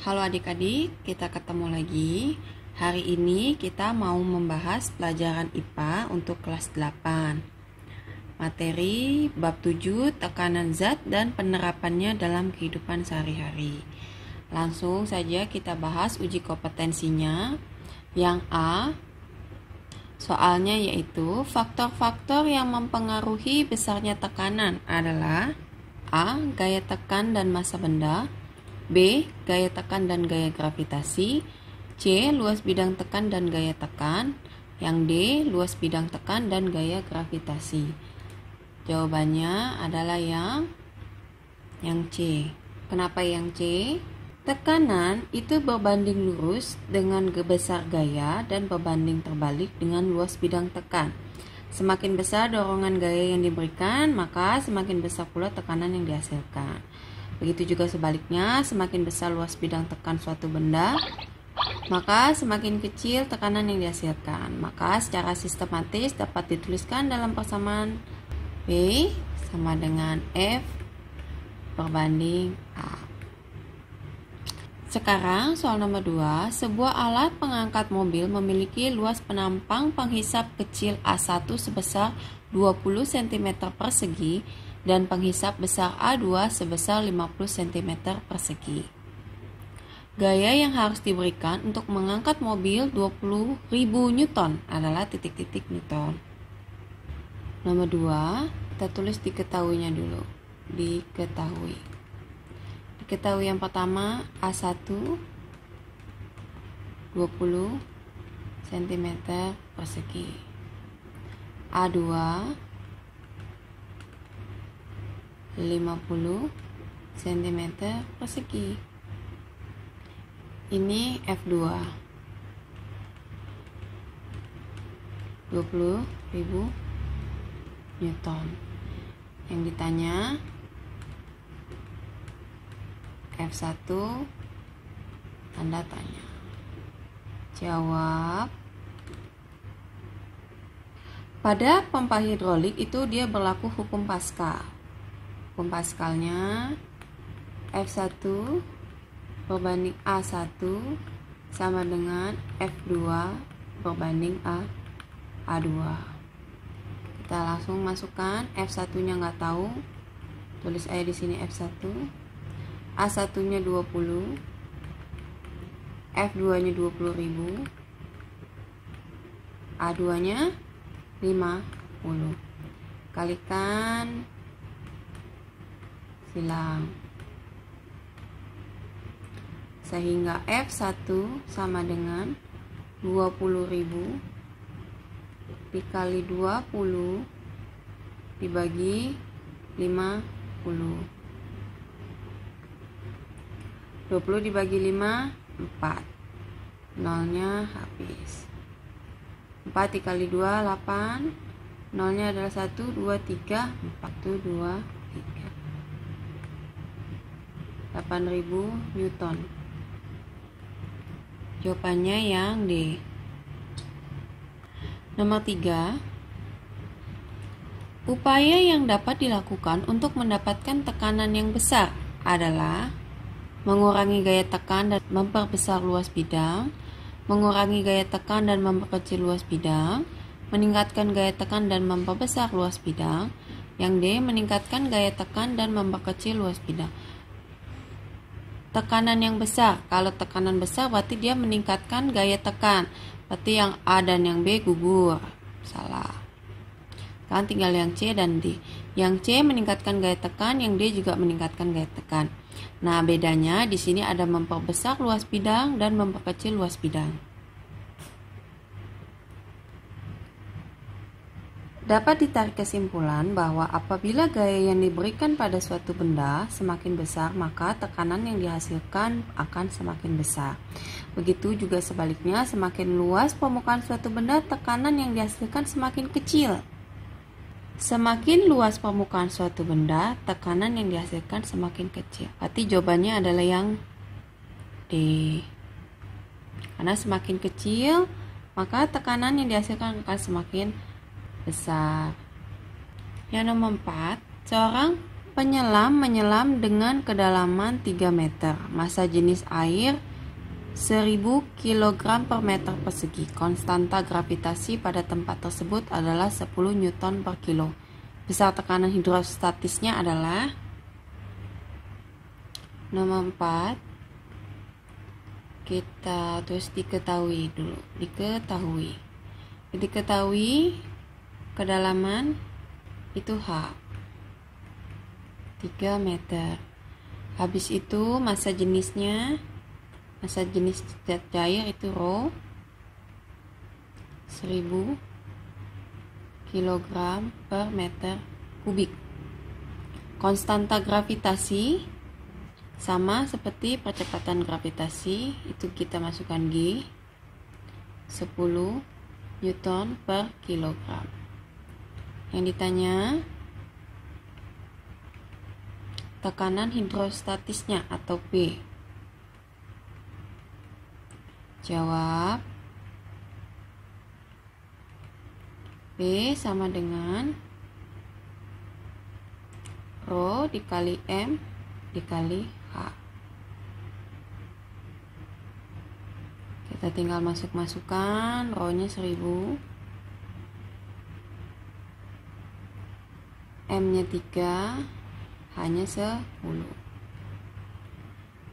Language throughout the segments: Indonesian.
Halo adik-adik, kita ketemu lagi. Hari ini kita mau membahas pelajaran IPA untuk kelas 8. Materi bab 7, tekanan zat dan penerapannya dalam kehidupan sehari-hari. Langsung saja kita bahas uji kompetensinya. Yang A, soalnya yaitu faktor-faktor yang mempengaruhi besarnya tekanan adalah A, gaya tekan dan massa benda, B, gaya tekan dan gaya gravitasi, C, luas bidang tekan dan gaya tekan, yang D, luas bidang tekan dan gaya gravitasi. Jawabannya adalah yang C. Kenapa yang C? Tekanan itu berbanding lurus dengan besar gaya dan berbanding terbalik dengan luas bidang tekan. Semakin besar dorongan gaya yang diberikan, maka semakin besar pula tekanan yang dihasilkan. Begitu juga sebaliknya, semakin besar luas bidang tekan suatu benda, maka semakin kecil tekanan yang dihasilkan. Maka secara sistematis dapat dituliskan dalam persamaan B sama dengan F berbanding A. Sekarang soal nomor 2, sebuah alat pengangkat mobil memiliki luas penampang penghisap kecil A1 sebesar 20 cm persegi dan penghisap besar A2 sebesar 50 cm persegi. Gaya yang harus diberikan untuk mengangkat mobil 20.000 Newton adalah titik-titik Newton. Nomor 2, kita tulis diketahuinya dulu. Diketahui yang pertama A1 20 cm persegi, A2 50 cm persegi. Ini F2 20.000 Newton. Yang ditanya F1 tanda tanya. Jawab. Pada pompa hidrolik itu dia berlaku hukum Pascal. Hukum Pascalnya F1 berbanding A1 sama dengan F2 berbanding A2. Kita langsung masukkan F1 nya nggak tahu, tulis aja di sini F1, A1 nya 20, F2 nya 20.000, A2 nya 50. Kalikan, silang, sehingga F1 sama dengan 20.000 dikali 20 dibagi 50. 20 dibagi 5 4, nolnya habis. 4 dikali 2 8, nolnya adalah 1 2 3 4, 1 2 3, 8.000 Newton. Jawabannya yang D. Nomor 3, upaya yang dapat dilakukan untuk mendapatkan tekanan yang besar adalah mengurangi gaya tekan dan memperbesar luas bidang, mengurangi gaya tekan dan memperkecil luas bidang, meningkatkan gaya tekan dan memperbesar luas bidang. Yang D, meningkatkan gaya tekan dan memperkecil luas bidang. Tekanan yang besar, kalau tekanan besar berarti dia meningkatkan gaya tekan, berarti yang A dan yang B gugur. Salah. Kan tinggal yang C dan D. Yang C meningkatkan gaya tekan, yang D juga meningkatkan gaya tekan. Nah, bedanya di sini ada memperbesar luas bidang dan memperkecil luas bidang. Dapat ditarik kesimpulan bahwa apabila gaya yang diberikan pada suatu benda semakin besar, maka tekanan yang dihasilkan akan semakin besar. Begitu juga sebaliknya, semakin luas permukaan suatu benda, tekanan yang dihasilkan semakin kecil. Semakin luas permukaan suatu benda, tekanan yang dihasilkan semakin kecil. Berarti jawabannya adalah yang D. Karena semakin kecil, maka tekanan yang dihasilkan akan semakin besar. Yang nomor 4, seorang Penyelam menyelam dengan kedalaman 3 meter. Massa jenis air 1000 kg per meter persegi. Konstanta gravitasi pada tempat tersebut adalah 10 Newton per kilo. Besar tekanan hidrostatisnya adalah nomor 4. Kita terus diketahui dulu. Diketahui kedalaman itu H 3 meter. Habis itu massa jenis zat cair itu Rho 1000 kg per meter kubik. Konstanta gravitasi sama seperti percepatan gravitasi, itu kita masukkan G 10 Newton per kilogram. Yang ditanya tekanan hidrostatisnya atau P. Jawab P sama dengan Rho dikali M dikali H. Kita tinggal masukkan Rho-nya 1000, M-nya 3, H-nya 10.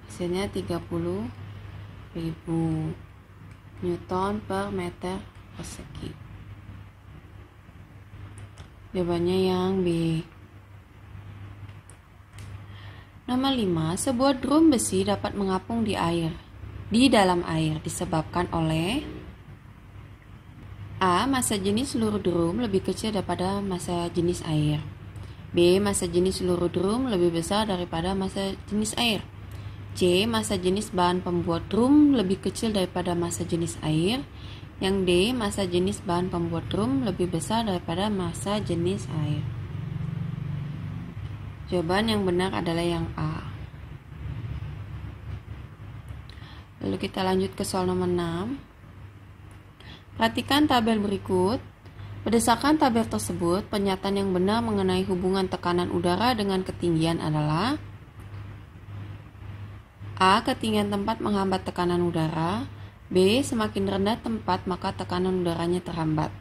Hasilnya 30.000 Newton per meter persegi. Jawabannya yang B. Nomor 5, sebuah drum besi dapat mengapung di dalam air disebabkan oleh A. Massa jenis seluruh drum lebih kecil daripada massa jenis air. B. Massa jenis seluruh drum lebih besar daripada massa jenis air. C. Massa jenis bahan pembuat drum lebih kecil daripada massa jenis air. Yang D. Massa jenis bahan pembuat drum lebih besar daripada massa jenis air. Jawaban yang benar adalah yang A. Lalu kita lanjut ke soal nomor 6. Perhatikan tabel berikut. Berdasarkan tabel tersebut, pernyataan yang benar mengenai hubungan tekanan udara dengan ketinggian adalah A. Ketinggian tempat menghambat tekanan udara. B. Semakin rendah tempat maka tekanan udaranya terhambat.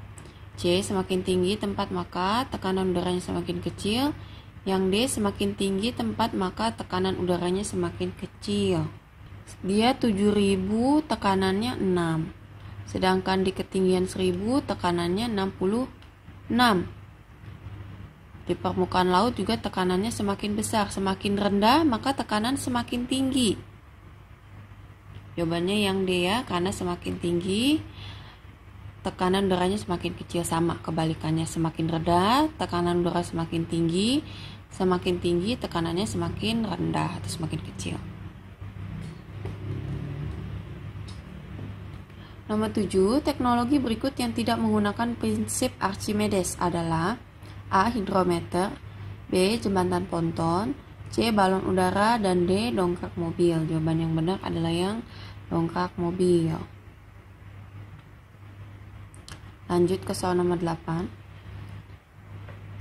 C. Semakin tinggi tempat maka tekanan udaranya semakin kecil. Yang D. Semakin tinggi tempat maka tekanan udaranya semakin kecil. Dia 7000, tekanannya 6. Sedangkan di ketinggian 1000 tekanannya 66. Di permukaan laut juga tekanannya semakin besar. Semakin rendah maka tekanan semakin tinggi. Jawabannya yang D ya, karena semakin tinggi tekanan udaranya semakin kecil. Sama kebalikannya, semakin rendah tekanan udara semakin tinggi tekanannya semakin rendah atau semakin kecil. Nomor 7, teknologi berikut yang tidak menggunakan prinsip Archimedes adalah A. Hidrometer, B. Jembatan ponton, C. Balon udara, dan D. Dongkrak mobil. Jawaban yang benar adalah yang dongkrak mobil. Lanjut ke soal nomor 8.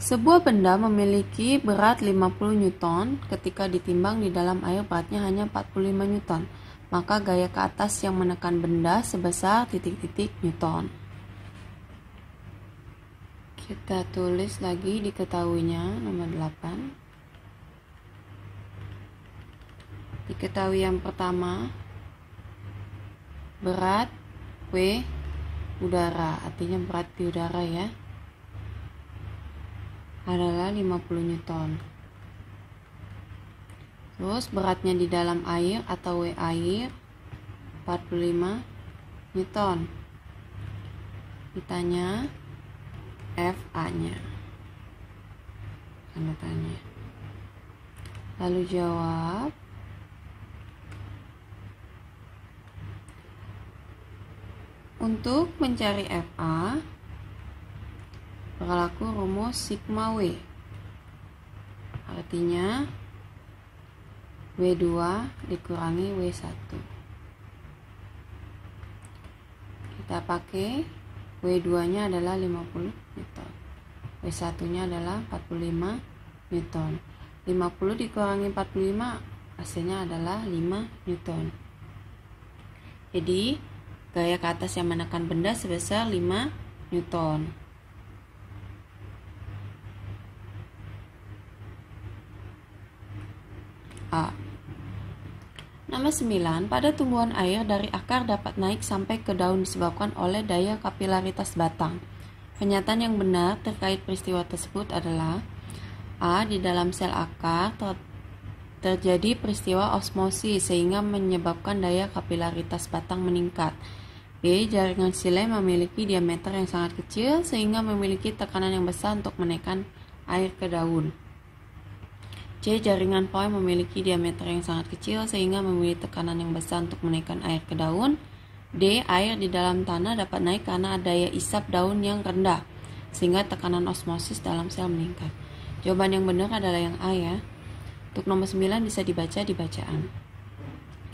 Sebuah benda memiliki berat 50 Newton ketika ditimbang di dalam air beratnya hanya 45 Newton. Maka gaya ke atas yang menekan benda sebesar titik-titik Newton. Kita tulis lagi diketahuinya nomor 8. Diketahui yang pertama, berat W udara, artinya berat di udara ya, adalah 50 Newton. Terus beratnya di dalam air atau W air 45 Newton. Ditanya FA-nya. Tanda tanya. Lalu jawab. Untuk mencari FA berlaku rumus sigma W. Artinya W2 dikurangi W1. Kita pakai W2-nya adalah 50 Newton. W1-nya adalah 45 Newton. 50 dikurangi 45 hasilnya adalah 5 Newton. Jadi gaya ke atas yang menekan benda sebesar 5 Newton. A. Nomor 9, pada tumbuhan air dari akar dapat naik sampai ke daun disebabkan oleh daya kapilaritas batang. Pernyataan yang benar terkait peristiwa tersebut adalah A. Di dalam sel akar terjadi peristiwa osmosis sehingga menyebabkan daya kapilaritas batang meningkat. B. Jaringan xilem memiliki diameter yang sangat kecil sehingga memiliki tekanan yang besar untuk menekan air ke daun. C. Jaringan foil memiliki diameter yang sangat kecil sehingga memiliki tekanan yang besar untuk menaikkan air ke daun. D. Air di dalam tanah dapat naik karena daya isap daun yang rendah sehingga tekanan osmosis dalam sel meningkat. Jawaban yang benar adalah yang A ya. Untuk nomor 9 bisa dibaca di bacaan.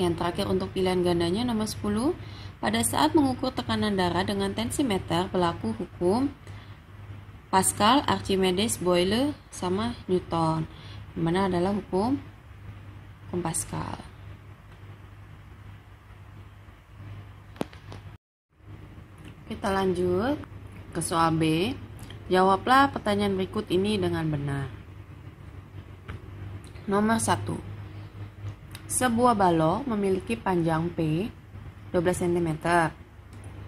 Yang terakhir untuk pilihan gandanya nomor 10. Pada saat mengukur tekanan darah dengan tensimeter berlaku hukum Pascal, Archimedes, Boyle sama Newton. Yang mana adalah hukum Pascal. Kita lanjut ke soal B. Jawablah pertanyaan berikut ini dengan benar. Nomor 1. Sebuah balok memiliki panjang P 12 cm,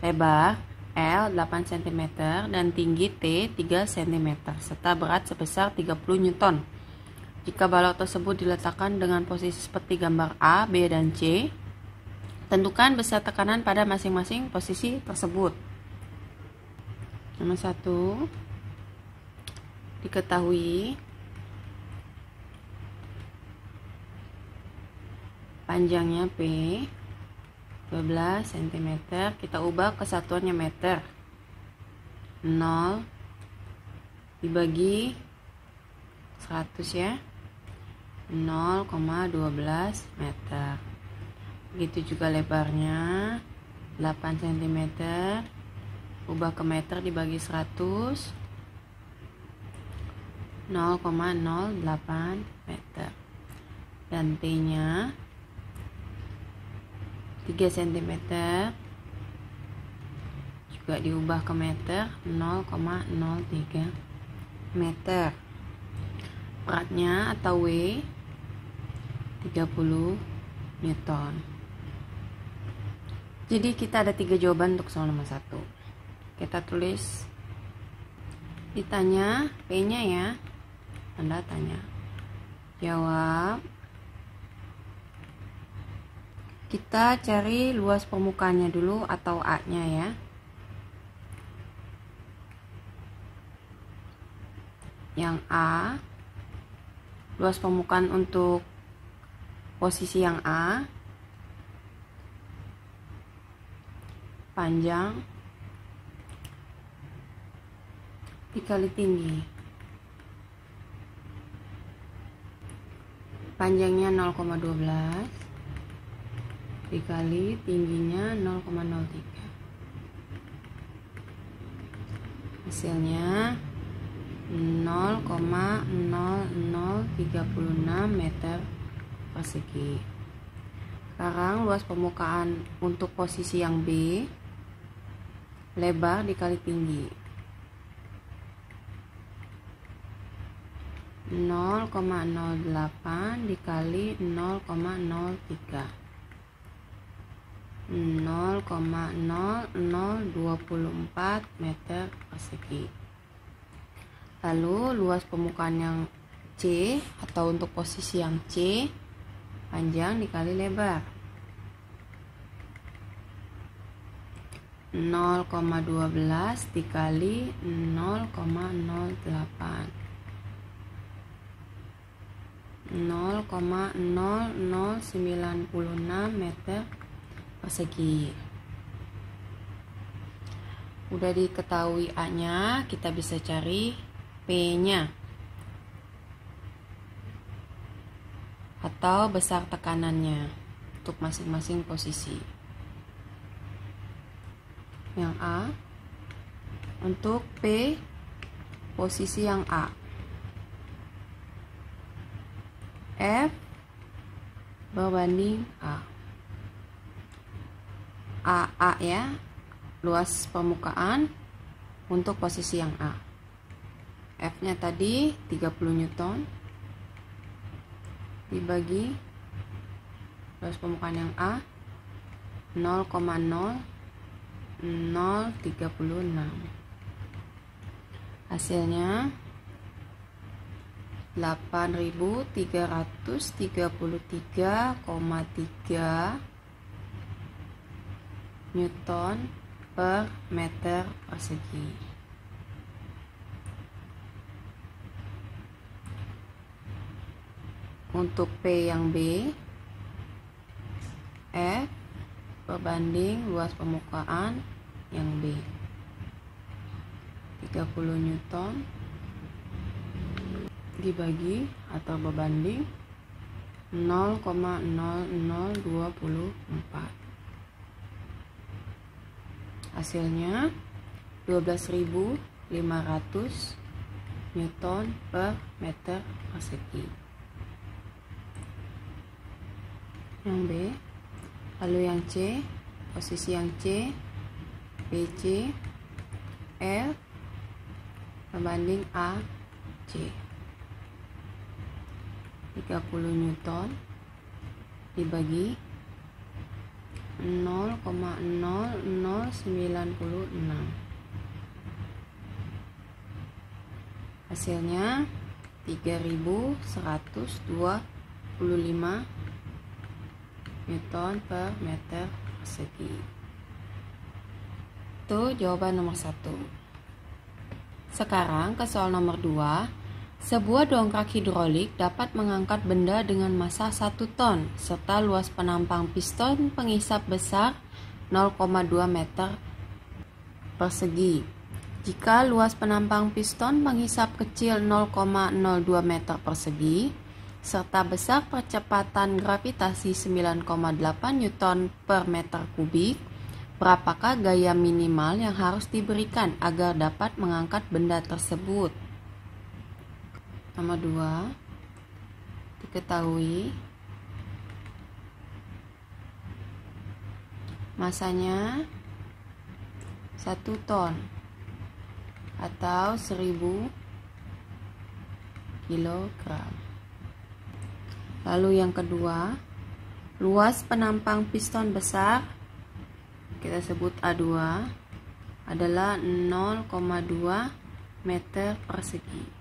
lebar L 8 cm, dan tinggi T 3 cm, serta berat sebesar 30 Newton. Jika balok tersebut diletakkan dengan posisi seperti gambar A, B, dan C, tentukan besar tekanan pada masing-masing posisi tersebut. Nomor 1. Diketahui panjangnya P 12 cm, kita ubah kesatuannya meter. 0 dibagi 100 ya, 0,12 meter. Begitu juga lebarnya 8 cm, ubah ke meter dibagi 100, 0,08 meter. Dan T nya 3 cm, juga diubah ke meter, 0,03 meter. Beratnya atau W 30 Newton. Jadi kita ada 3 jawaban untuk soal nomor 1. Kita tulis, ditanya P nya ya, tanda tanya. Jawab. Kita cari luas permukaannya dulu atau A nya ya. Yang A, luas permukaan untuk posisi yang A, panjang dikali tinggi. Panjangnya 0,12 dikali tingginya 0,03. Hasilnya 0,0036 meter persegi. Sekarang luas permukaan untuk posisi yang B, lebar dikali tinggi, 0,08 dikali 0,03, 0,0024 meter persegi. Lalu luas permukaan yang C atau untuk posisi yang C, panjang dikali lebar, 0,12 dikali 0,08, 0,0096 meter persegi. Udah diketahui A nya, kita bisa cari P nya atau besar tekanannya untuk masing-masing posisi. Yang A, untuk P posisi yang A, F berbanding A. A ya, luas permukaan untuk posisi yang A. F-nya tadi 30 Newton dibagi luas permukaan yang A 0,0036. Hasilnya 8.333,3 Newton per meter persegi. Untuk P yang B, F berbanding luas permukaan yang B 30 Newton dibagi atau berbanding 0,0024. Hasilnya 12.500 Newton per meter persegi. Yang B. Lalu yang C, posisi yang C, BC, L berbanding AC 30 Newton dibagi 0,0096. Hasilnya 3.125 Newton per meter persegi. Itu jawaban nomor 1. Sekarang ke soal nomor 2. Sebuah dongkrak hidrolik dapat mengangkat benda dengan masa 1 ton serta luas penampang piston pengisap besar 0,2 meter persegi. Jika luas penampang piston pengisap kecil 0,02 meter persegi serta besar percepatan gravitasi 9,8 Newton per meter kubik, berapakah gaya minimal yang harus diberikan agar dapat mengangkat benda tersebut? Nomor 2, diketahui masanya 1 ton atau 1000 kilogram. Lalu yang kedua, luas penampang piston besar, kita sebut A2, adalah 0,2 meter persegi.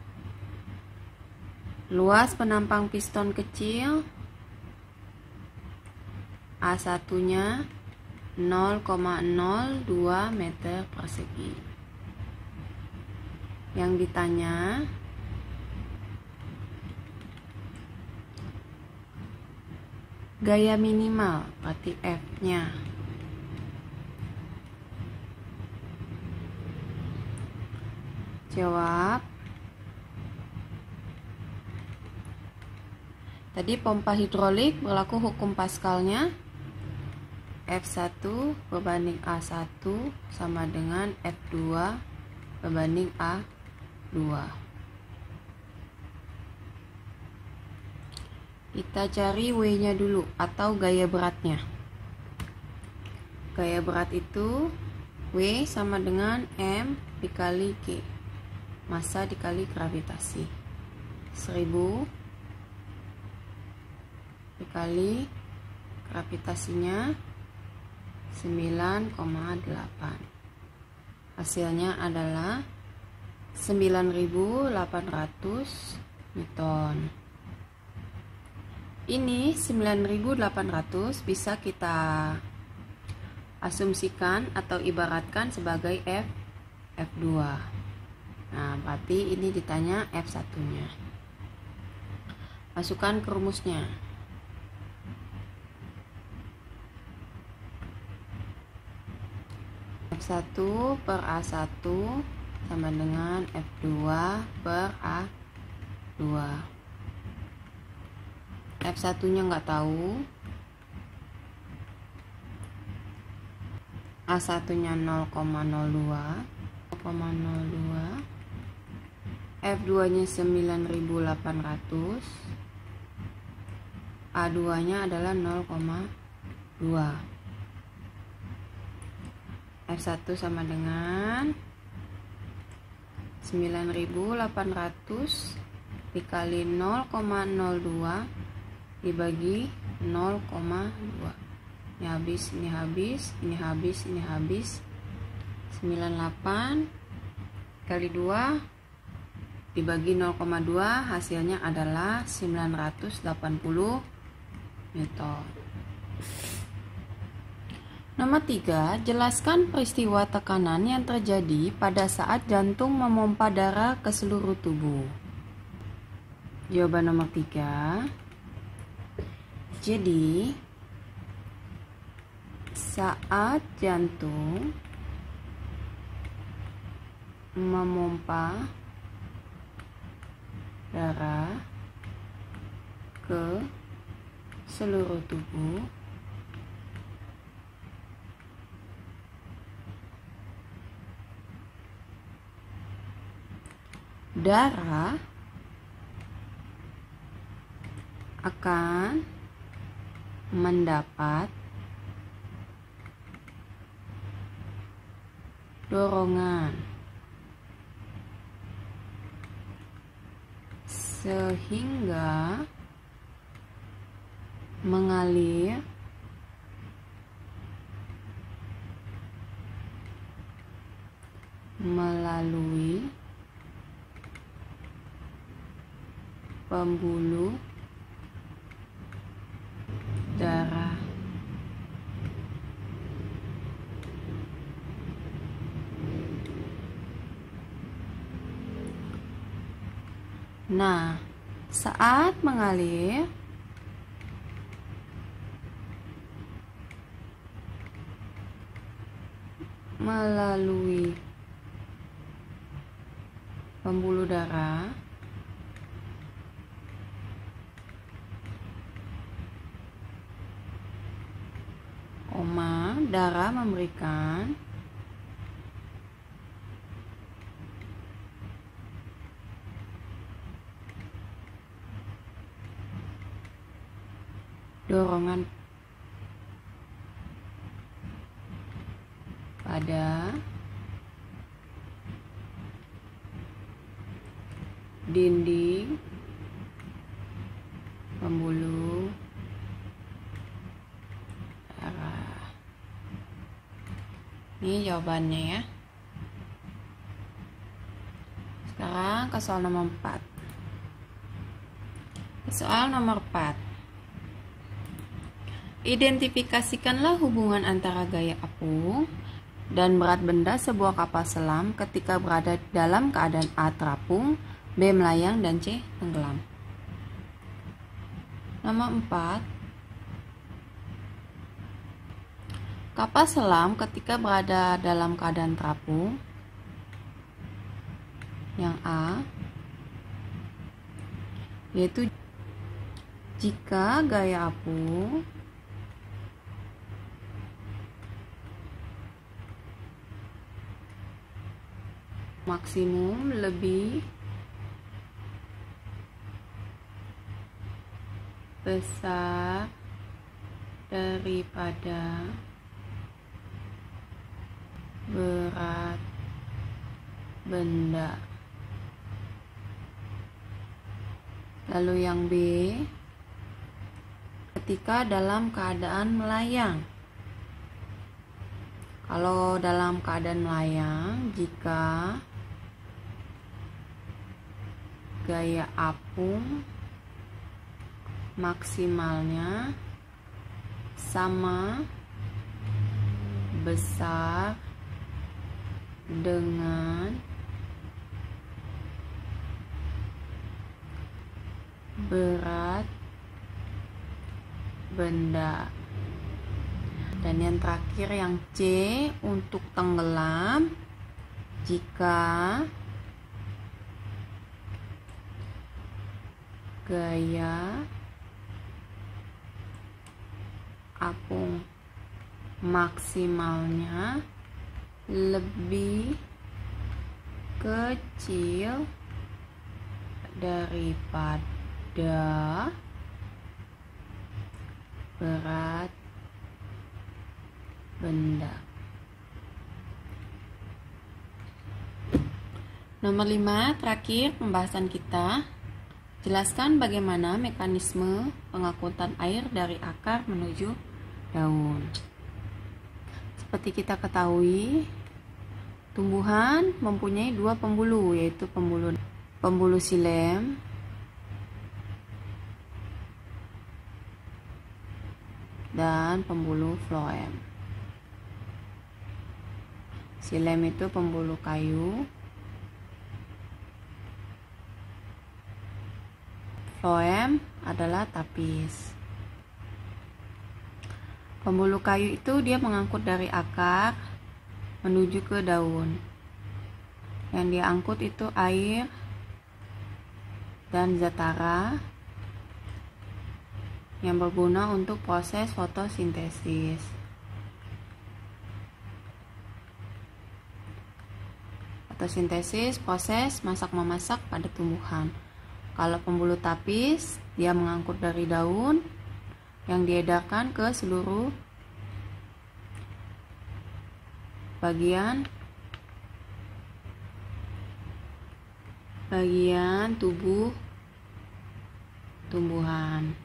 Luas penampang piston kecil A1-nya 0,02 meter persegi. Yang ditanya gaya minimal, berarti F-nya. Jawab. Tadi pompa hidrolik berlaku hukum Pascalnya. F1 berbanding A1 sama dengan F2 berbanding A2. Kita cari W-nya dulu atau gaya beratnya. Gaya berat itu W sama dengan M dikali G. Massa dikali gravitasi. 1000 dikali gravitasinya 9,8. Hasilnya adalah 9.800 Newton. Ini 9.800 bisa kita asumsikan atau ibaratkan sebagai F2. Nah, berarti ini ditanya F1-nya. Masukkan ke rumusnya. F1 per A1 sama dengan F2 per A2. F1-nya nggak tahu. A1-nya 0,02. F2-nya 9.800. A2 nya adalah 0,2. F1 sama dengan 9.800 dikali 0,02 dibagi 0,2. Ini habis, ini habis, ini habis, ini habis. 98 kali 2 dibagi 0,2, hasilnya adalah 980 Newton. Nomor 3, jelaskan peristiwa tekanan yang terjadi pada saat jantung memompa darah ke seluruh tubuh. Jawaban nomor 3. Jadi, saat jantung memompa darah ke seluruh tubuh, darah akan mendapat dorongan sehingga mengalir melalui pembuluh darah. Nah, saat mengalir melalui pembuluh darah, darah memberikan dorongan pada dinding pembuluh darah. Ini jawabannya ya. Sekarang ke soal nomor 4. Soal nomor 4. Identifikasikanlah hubungan antara gaya apung dan berat benda sebuah kapal selam ketika berada dalam keadaan A terapung, B melayang, dan C tenggelam. Nomor 4. Kapal selam ketika berada dalam keadaan terapung, yang A, yaitu jika gaya apung maksimum lebih besar daripada berat benda. Lalu yang B, ketika dalam keadaan melayang. Kalau dalam keadaan melayang, jika gaya apung maksimalnya sama besar dengan berat benda. Dan yang terakhir yang C untuk tenggelam, jika gaya apung maksimalnya lebih kecil daripada berat benda. Nomor 5, terakhir pembahasan kita. Jelaskan bagaimana mekanisme pengangkutan air dari akar menuju daun. Seperti kita ketahui, tumbuhan mempunyai dua pembuluh, yaitu pembuluh xilem dan pembuluh floem. Xilem itu pembuluh kayu, floem adalah tapis. Pembuluh kayu itu dia mengangkut dari akar menuju ke daun. Yang dia angkut itu air dan zat hara yang berguna untuk proses fotosintesis. Fotosintesis proses masak-memasak pada tumbuhan. Kalau pembuluh tapis, dia mengangkut dari daun yang diedarkan ke seluruh bagian tubuh tumbuhan.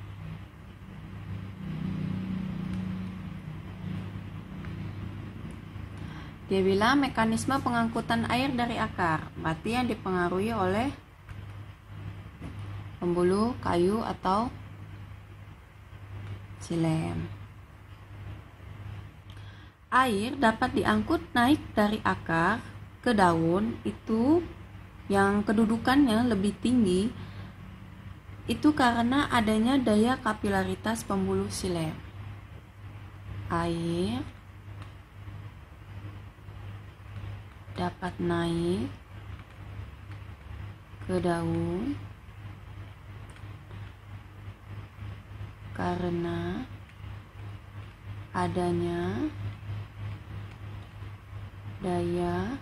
Dia bilang mekanisme pengangkutan air dari akar, berarti yang dipengaruhi oleh pembuluh kayu atau xilem. Air dapat diangkut naik dari akar ke daun itu yang kedudukannya lebih tinggi, itu karena adanya daya kapilaritas pembuluh xilem. Air dapat naik ke daun karena adanya daya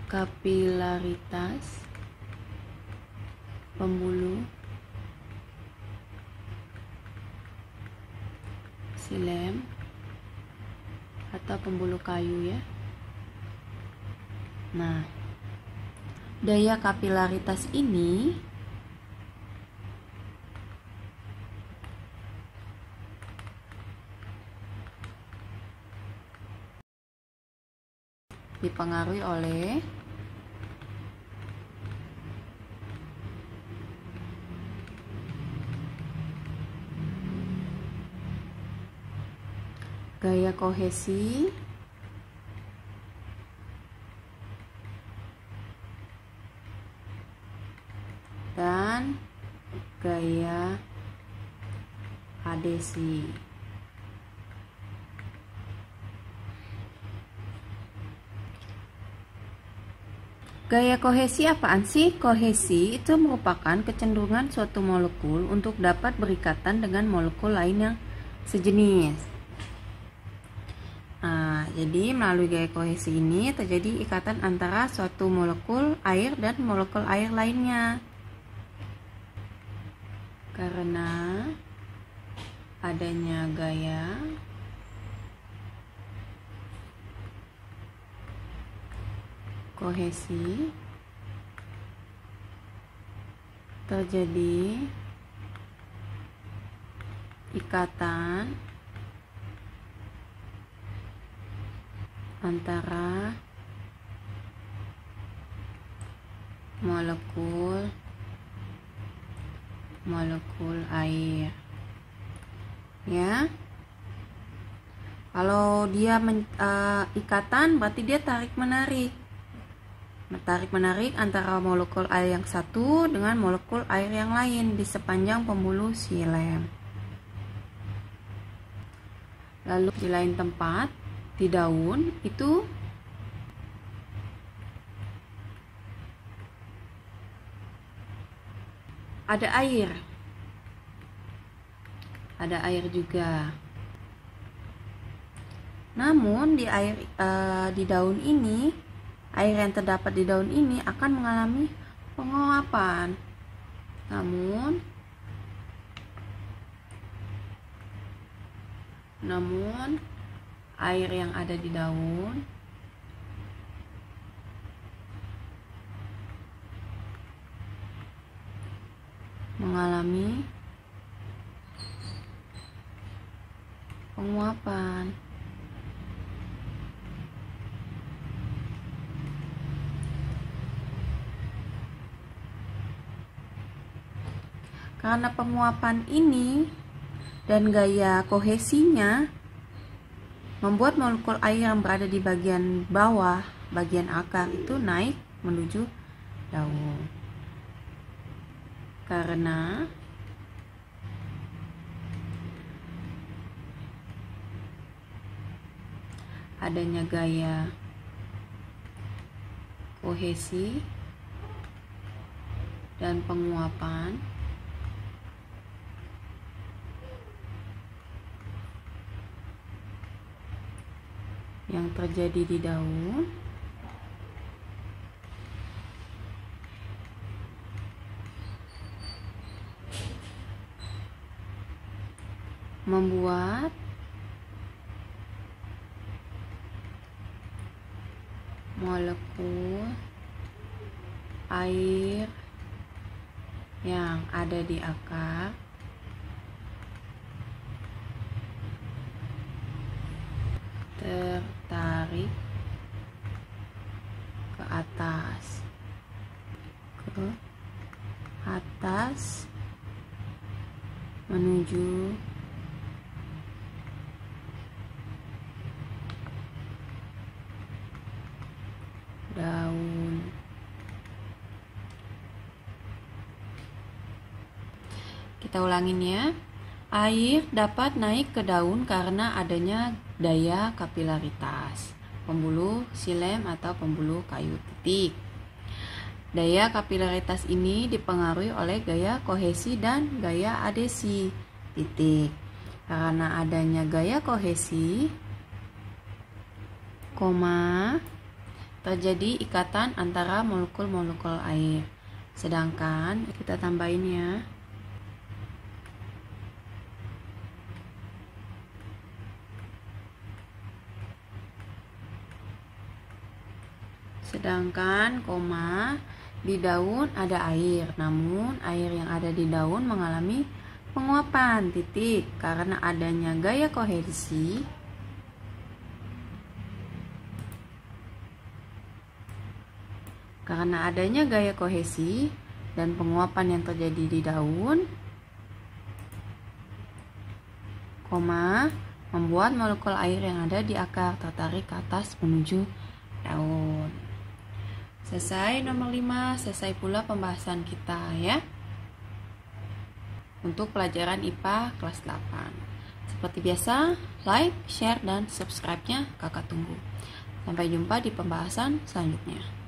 kapilaritas pembuluh xilem atau pembuluh kayu ya. Nah, daya kapilaritas ini dipengaruhi oleh gaya kohesi dan gaya adesi. Gaya kohesi apaan sih? Kohesi itu merupakan kecenderungan suatu molekul untuk dapat berikatan dengan molekul lain yang sejenis. Nah, jadi melalui gaya kohesi ini terjadi ikatan antara suatu molekul air dan molekul air lainnya. Karena adanya gaya kohesi, terjadi ikatan antara molekul air ya. Kalau dia ikatan berarti dia tarik menarik antara molekul air yang satu dengan molekul air yang lain di sepanjang pembuluh xilem. Lalu di lain tempat di daun itu ada air juga. Namun di daun ini, air yang terdapat di daun ini akan mengalami penguapan. Namun namun air yang ada di daun mengalami penguapan. Karena penguapan ini dan gaya kohesinya membuat molekul air yang berada di bagian bawah, bagian akar itu naik menuju daun. Karena adanya gaya kohesi dan penguapan, yang terjadi di daun membuat molekul air yang ada di akar tertarik ke atas menuju daun. Kita ulangin ya. Air dapat naik ke daun karena adanya daya kapilaritas pembuluh xilem atau pembuluh kayu titik. Daya kapilaritas ini dipengaruhi oleh gaya kohesi dan gaya adhesi titik. Karena adanya gaya kohesi, terjadi ikatan antara molekul-molekul air. Sedangkan kita tambahin ya. Sedangkan di daun ada air, namun air yang ada di daun mengalami penguapan titik karena adanya gaya kohesi dan penguapan yang terjadi di daun, membuat molekul air yang ada di akar tertarik ke atas menuju daun. Selesai nomor 5, selesai pula pembahasan kita ya. Untuk pelajaran IPA kelas 8. Seperti biasa, like, share, dan subscribe-nya kakak tunggu. Sampai jumpa di pembahasan selanjutnya.